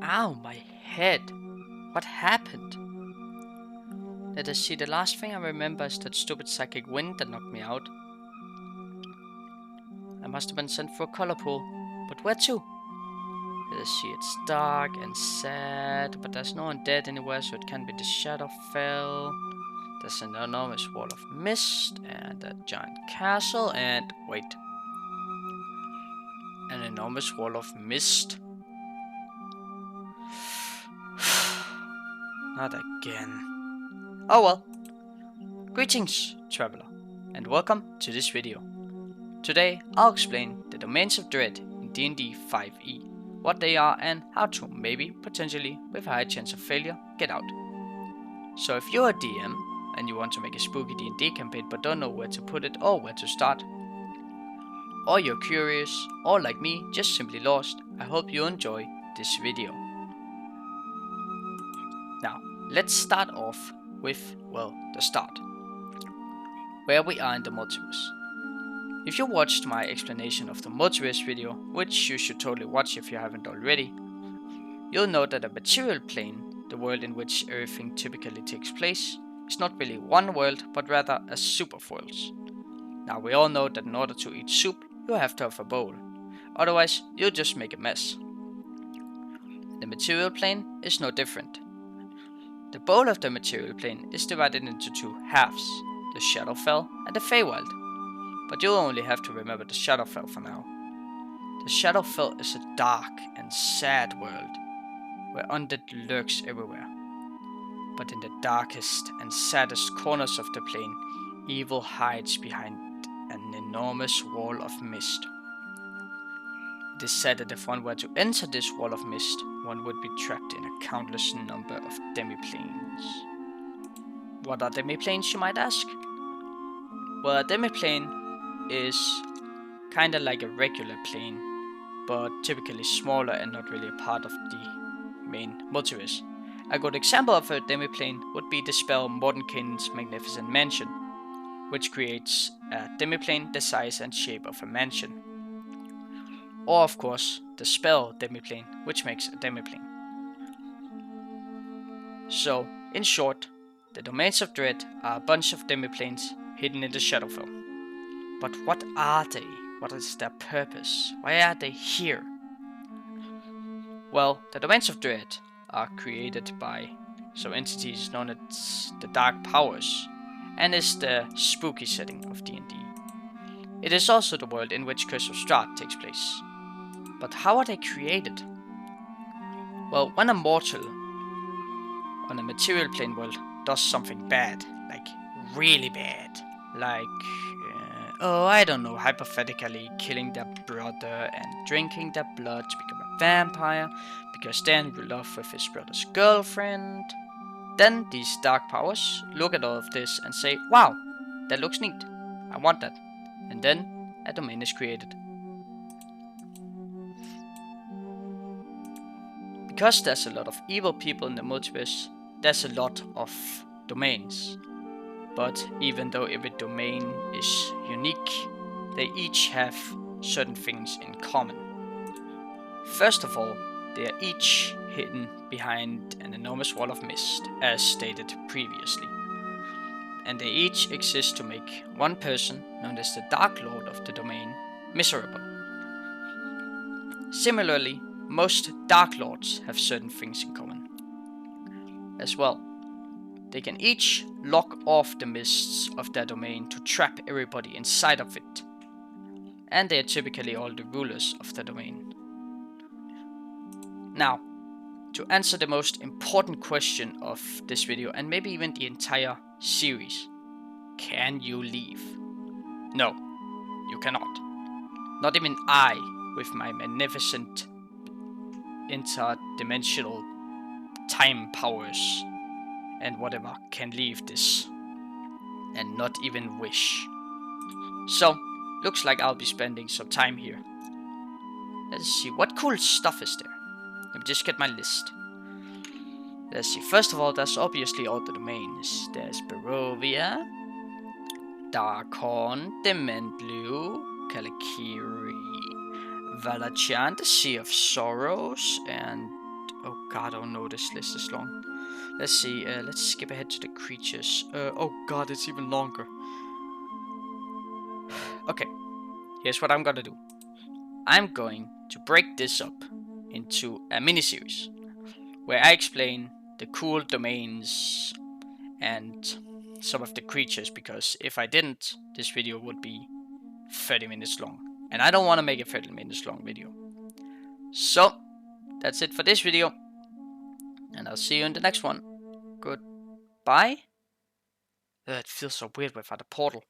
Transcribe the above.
Ow, my head. What happened? Let us see, the last thing I remember is that stupid psychic wind that knocked me out. I must have been sent for a color pool. But where to? Let us see, it's dark and sad, but there's no one dead anywhere, so it can't be the Shadowfell. There's an enormous wall of mist and a giant castle, and wait. An enormous wall of mist? Not again. Oh well. Greetings, traveler, and welcome to this video. Today I'll explain the domains of dread in D&D 5e, what they are and how to, maybe, potentially, with a high chance of failure, get out. So if you're a DM and you want to make a spooky D&D campaign but don't know where to put it or where to start, or you're curious, or like me, just simply lost, I hope you enjoy this video. Now, let's start off with, well, the start. Where we are in the multiverse. If you watched my explanation of the multiverse video, which you should totally watch if you haven't already, you'll know that a material plane, the world in which everything typically takes place, is not really one world, but rather a soup of worlds. Now we all know that in order to eat soup, you have to have a bowl, otherwise you'll just make a mess. The material plane is no different. The bowl of the material plane is divided into two halves, the Shadowfell and the Feywild. But you'll only have to remember the Shadowfell for now. The Shadowfell is a dark and sad world, where undead lurks everywhere. But in the darkest and saddest corners of the plane, evil hides behind an enormous wall of mist. It is said that if one were to enter this wall of mist, one would be trapped in a countless number of demiplanes. What are demiplanes, you might ask? Well, a demiplane is kinda like a regular plane, but typically smaller and not really a part of the main multiverse. A good example of a demiplane would be the spell Mordenkainen's Magnificent Mansion, which creates a demiplane the size and shape of a mansion. Or of course, the spell demiplane, which makes a demiplane. So, in short, the domains of dread are a bunch of demiplanes hidden in the Shadowfell. But what are they? What is their purpose? Why are they here? Well, the domains of dread are created by some entities known as the Dark Powers, and is the spooky setting of D&D. It is also the world in which Curse of Strahd takes place. But how are they created? Well, when a mortal on a material plane world does something bad, like really bad, like I don't know, hypothetically killing their brother and drinking their blood to become a vampire because they're in love with his brother's girlfriend. Then these dark powers look at all of this and say, wow, that looks neat, I want that. And then a domain is created. Because there's a lot of evil people in the multiverse, there's a lot of domains. But even though every domain is unique, they each have certain things in common. First of all, they are each hidden behind an enormous wall of mist, as stated previously. And they each exist to make one person, known as the Dark Lord of the domain, miserable. Similarly, most Dark Lords have certain things in common as well. They can each lock off the mists of their domain to trap everybody inside of it. And they are typically all the rulers of the domain. Now, to answer the most important question of this video, and maybe even the entire series, can you leave? No, you cannot. Not even I, with my magnificent interdimensional time powers and whatever, can leave this, and not even wish. So, looks like I'll be spending some time here. Let's see, what cool stuff is there? Let me just get my list. Let's see, first of all, there's obviously all the domains. There's Barovia, Darkon, Demendlu, Kalakiri, Valachan, the Sea of Sorrows, and oh god, oh no, this list is long. Let's see, let's skip ahead to the creatures. Oh god, it's even longer. Okay, here's what I'm gonna do. I'm going to break this up into a mini-series where I explain the cool domains and some of the creatures, because if I didn't, this video would be 30 minutes long, and I don't want to make a 30 minutes long video. So that's it for this video, and I'll see you in the next one. Goodbye. It feels so weird without a portal.